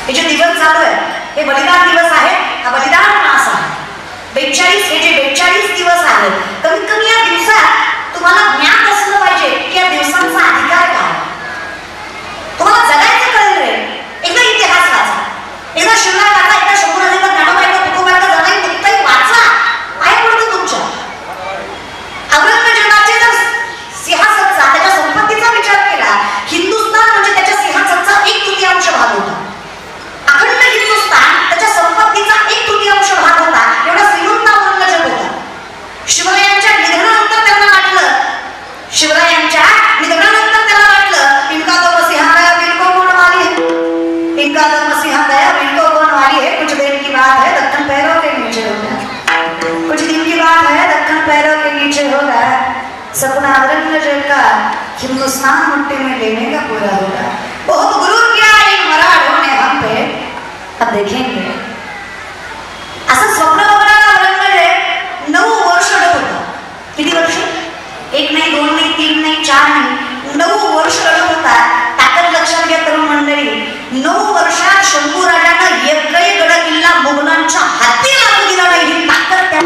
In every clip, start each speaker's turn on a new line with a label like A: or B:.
A: हे जे दिवस चालू आहे हे बलिदान दिवस आहे, हा बलिदान मास आहे. 42 हे जे 42 दिवस आहेत, कमीत कमी या दिवसात तुम्हाला ज्ञान असलं पाहिजे की या दिवसांचा अधिकार काय. तुम्हाला जगायचं कळलं रे. एकदा इतिहास वाचा, एकदा शिवराय वाचा, एकदा शंभूराजांचा ज्ञानोबा, एकदा तुकोबांचा जगाई मुक्ताई वाचा. काय पडतं तुमच्या? औरंगजेबाचे जर सिंहासनचा, त्याच्या संपत्तीचा विचार केला, हिंदुस्थान म्हणजे त्याच्या सिंहासनचा 1/3 भाग होता. अखंड हिंदुस्थान त्याच्या संपत्तीचा 1/3 भाग होता. एवढा श्रीमंत औरंगजेब होता. शिवरायांच्या निधनानंतर त्यांना वाटलं, शिवरायांच्या निधनानंतर त्याला वाटलं, इनका तो मसीहा गया इनको कौन वाली है, इनका तो मसीहा गया इनको कौन वाली है, कुछ दिन की बात है दक्कन पैरों के नीचे होगा, कुछ दिन की बात है दक्कन पैरों के नीचे होगा. सपना औरंगजेब का हिंदुस्तान मिट्टी में लेने का पूरा होगा. बहुत गुरूर किया इन मराठों ने हम पे, अब देखेंगे. असं स्वप्न बघणारा औरंगजेब 9 वर्ष रडत होता. किती वर्ष? 1 नाही, 2 नाही, 3 नाही, 4 नाही, 9 वर्ष रडत होता. ताकद लक्षात घ्या तरुण मंडळी. 9 वर्षात शंभूराजानं एकही गड किल्ला मुघलांच्या हाती लागू दिला नाही. ही ताकद त्या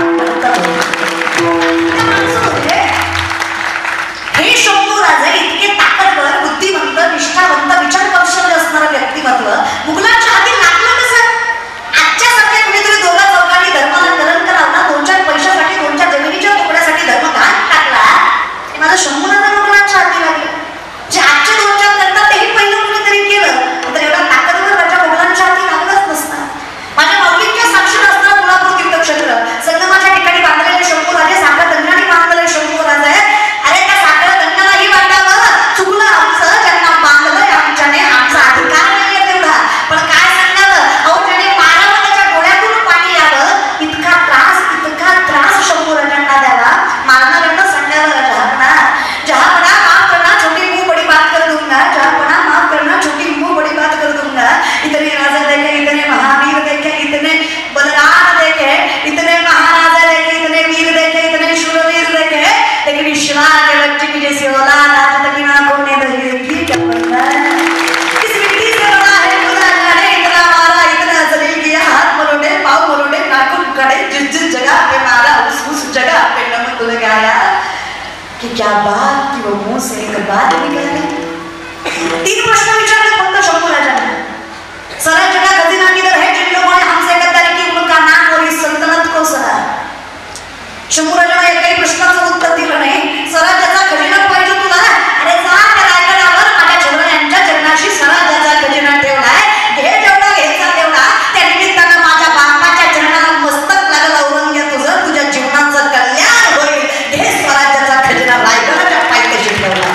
A: हे शंभूराजे इतके ताकदवर, बुद्धिवंत, निष्ठावंत, विचार कौशल्य असणारं व्यक्तिमत्व मुघलांच्या हाती लागलं कसं? आजच्या सध्या कुणीतरी 2-4 धर्माला कलंक लावला, 2-4 पैशासाठी, 2-4 जमिनीच्या तुकड्यासाठी धर्म घाण टाकला. माझं शंभूराजा मुघलांच्या हाती लागलं. जे आजचे 2-4 करतात तेही पहिलं कुणीतरी केलं तर एवढा ताकदवर राजा मुघलांच्या हाती लागलाच नसता. माझ्या माऊलींच्या साक्षीला असणारा तुळापूर तीर्थक्षेत्र, संगमाच्या ठिकाणी बांधलेले शंभूराजे, साखर गंगाने बांधलेले शंभूराजे. अरे त्या साखर गंगालाही वाटावं, चुकलं आमचं, ज्यांना बांधलंय आमच्याने, आमचा अधिकार नाहीये तेवढा. पण काय सांगावं, अहो त्याने मारावं, त्याच्या डोळ्यातून पाणी यावं, इतका त्रास शंभूराजांना द्यावा. मारणाऱ्यांना सांगावं, जहापना माफ करना, छोटी मुंह बड़ी बात कर दूंगा, जहापना माफ करना, छोटी मुंह बड़ी बात कर दूंगा. इतने राजा देखे, इतने महावीर देखे, इतने बलराम देखे, इतने महाराजा देखे, इतने वीर देखे, इतने शूरवीर देखे, लेकिन ईश्वर के बच्चे की जैसी औलाद आज तक इन आंखों ने नहीं देखी. क्या बनता है? इस मिट्टी से बना है खुदा जाने, इतना मारा, इतना जलील किया, हाथ मरोड़े, पाँव मरोड़े, नाखून कड़े, जिस जगह पे मारा उस जगह पे नमक लगाया. कि क्या बात कि वो मुंह से एक बात निकल गई. 3 प्रश्न विचारले फक्त शंभूराजांना. सारा जगह खजीना किधर है, जिन लोगों ने हमसे गद्दारी की उनका नाम और इस सल्तनत को सरा. शंभूराजांना एकही प्रश्नाचं उत्तर दिलं नाही. स्वराज्याचा खजिना पाहिजे तुला? अरे जा त्या रायगडावर माझ्या छत्रयांच्या चरणाशी स्वराज्याचा खजिना ठेवलाय, घे जेवढा घ्यायचा तेवढा. त्या निमित्तानं माझ्या बापाच्या चरणाला मस्तक लागलं औरंग्या तुझं, तुझ्या जीवनाचं कल्याण होईल. घे स्वराज्याचा खजिना, रायगडाच्या पायथ्याशी ठेवला.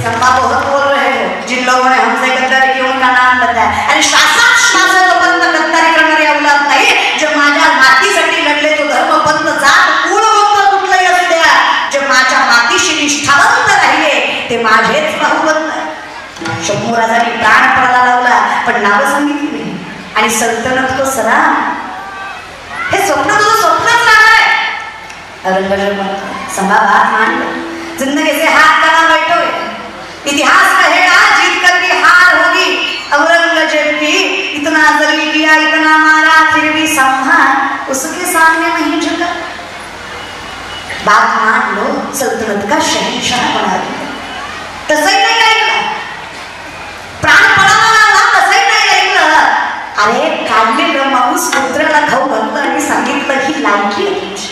A: संभा बहुत बोल रहे हो, जिन लोगों ने हमसे गद्दारी की उनका नाम बताया. अरे श्वासात श्वासापर्यंत गद्दारी करणारे औलाद नाही. जे माझ्या मातीसाठी लढले, तो धर्म, पंथ, जात, कुळ, गोत्र कुठलंही असू द्या, जे माझ्या मातीशी निष्ठावंत राहिले ते माझेच भाऊबंद. शंभूराजांनी प्राण पणाला लावला पण नावं सांगितली नाही. आणि सल्तनत को सरा, हे स्वप्न तुझं स्वप्नच राहणार. औरंगजेब संभा बात मान लो, जिंदगी से हाथ का ना बैठो, इतिहास कहेगा जीत कर भी हार होगी. औरंगजेब की इतना जलील किया, इतना मारा, फिर भी संभा उसके सामने नहीं झुका. बात मान लो, सल्तनत का शहंशाह बना दिया. तसंही नाही ऐकलं, प्राण पणाला लावला, तसंही नाही ऐकलं. अरे काढलेलं माणूस पुत्राला खाऊ घातलं आणि सांगितलं ही लायकी आहे तुझी.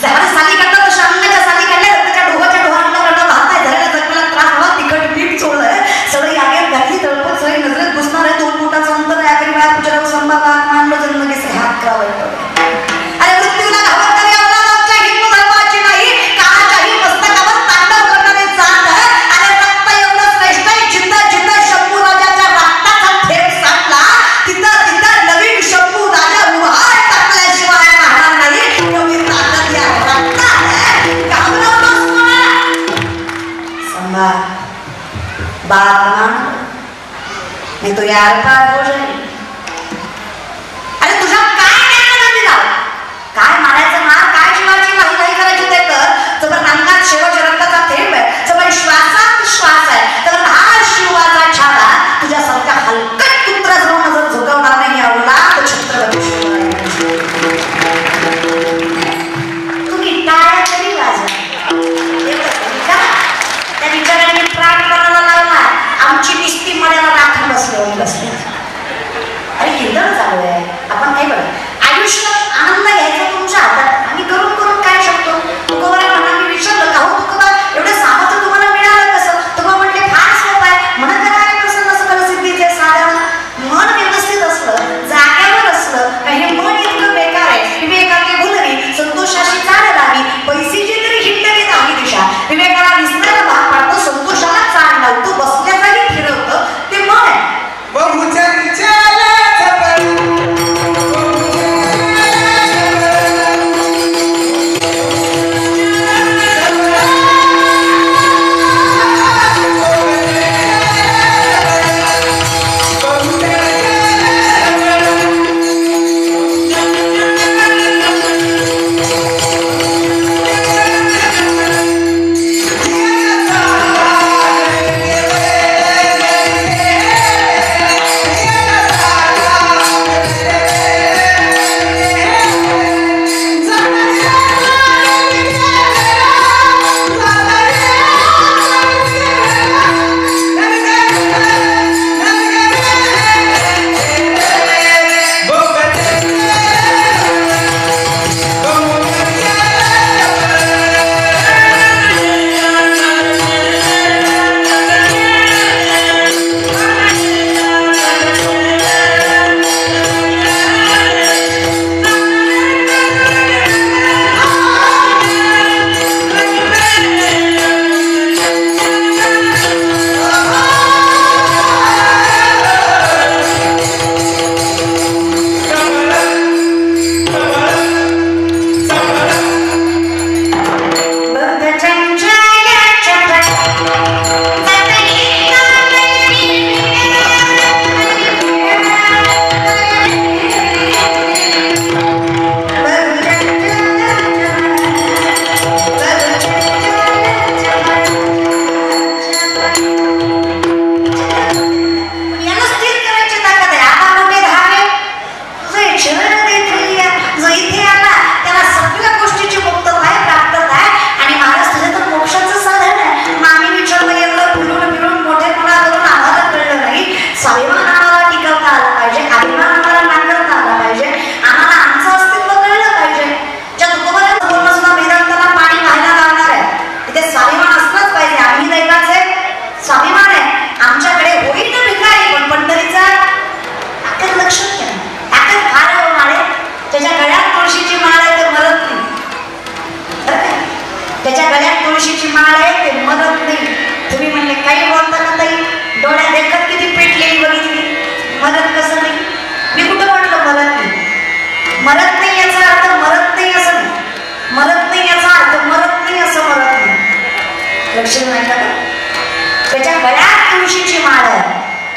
A: झाड साली काढतात तशा अन्नाच्या साली काढल्या, त्याच्या डोहाच्या डोहांना काढला, भात आहे झालेला, जगला त्रास हवा, तिखट पीठ चोळलंय, सगळी आगेत घातली, तळपत सगळी नजरेत घुसणार आहे, 2 फुटाचं अंतर आहे. आखरी बाहेर पुढच्या संभा बात मान लो, जिंदगी से हात का बैठो. अरे मृत्यूला घाबरणारी औलाद आमच्या हिंदू धर्माची नाही, काळाच्याही मस्तकावर तांडव करणारे जात आहे. अरे रक्त एवढं श्रेष्ठ आहे, जिंदा शंभूराजाच्या रक्ताचा थेंब सांडला, तिथं नवीन शंभूराजा उभार टाकल्याशिवाय राहणार नाही. एवढी ताकद या रक्तात आहे. घाबरवतोस कोणाला? संभा बात मान, नहीं तो यार पार हो जाए. अरे तुझ्या काय ज्ञानाला दिला? काय मारायचं मार, काय जीवाची वाही करायची ते कर. जबर अंगात शेवटच्या रक्ताचा थेंब आहे, जबर श्वासात श्वास आहे, तर हा शिवाचा छाडा तुझ्यासारख्या हलकट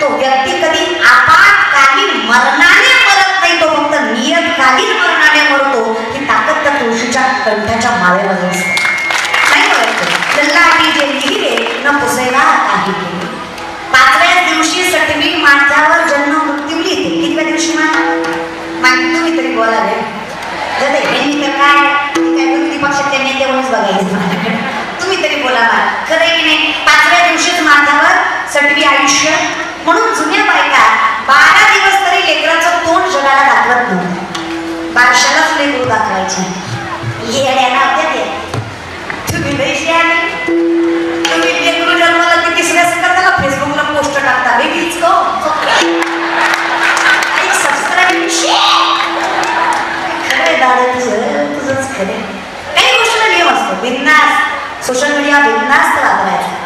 A: तो व्यक्ती कधी आपत्कालीन मरणाने मरत नाही, तो फक्त नियतकालीन मरणाने मरतो. ही ताकद त्या तुळशीच्या कंठाच्या माळेमध्ये असते. नाही मरत लल्लाटी जे लिहिले न पुसेना काही. 5व्या दिवशी सटवी माझ्यावर जन्म मृत्यू लिहिते. कितव्या दिवशी माहिती तुम्ही तरी बोलावे. हे तर काय विरोधी पक्षातल्या नेते म्हणूनच बघायचं. तुम्ही तरी बोला खरं की नाही. 5व्या दिवशीच माझ्यावर सटवी आयुष्य. म्हणून जुन्या बायका 12 दिवस तरी लेकराचं तोंड जगाला दाखवत नव्हतं. बारशालाच लेकरू दाखवायचे. येड्याला होत्या ते. तुम्ही पैसे आले, तुम्ही लेकरू जन्माला की तिसऱ्या सेकंदाला फेसबुकला पोस्ट टाकता. बेबीच को सबस्क्राईब खरे दादा तुझंच खरे. काही गोष्टीला नियम असतो. बिंदास सोशल मीडिया बिंदास्त वापरायचा.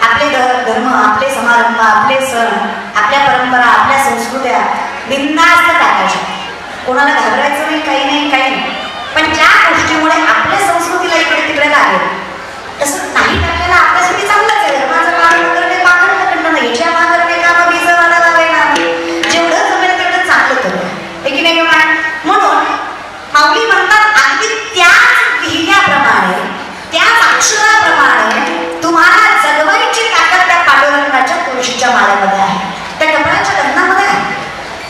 A: आपले धर्म, आपले समारंभ, आपले सण, आपल्या परंपरा, आपल्या संस्कृत्या बिंदास्त टाकायच्या. कोणाला घाबरायचं नाही, काही नाही, काही नाही. पण ज्या गोष्टीमुळे आपल्या संस्कृतीला इकडे तिकडे लागेल तसं नाही टाकलेलं आपल्यासाठी चांगलंच आहे. धर्माचं पालन करणे पाखंड खंड नाही. याच्या मागणे का बीज वाढा लावायला जेवढं जमेल तेवढं चांगलं करूया. की नाही म्हणून माऊली म्हणतात अगदी त्याच लिहिण्याप्रमाणे, त्याच अक्षराप्रमाणे तुम्हाला जगवायची ताकद त्या पांडुरंगाच्या तुळशीच्या माळेमध्ये आहे. त्या कपाळाच्या गंधामध्ये आहे.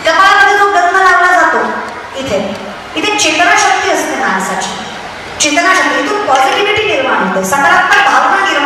A: कपाळामध्ये जो गंध लावला जातो इथे चेतनाशक्ती असते माणसाची. चेतनाशक्ती, इथून पॉझिटिव्हिटी निर्माण होते, सकारात्मक भावना निर्माण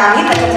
A: आम्ही त्याच्या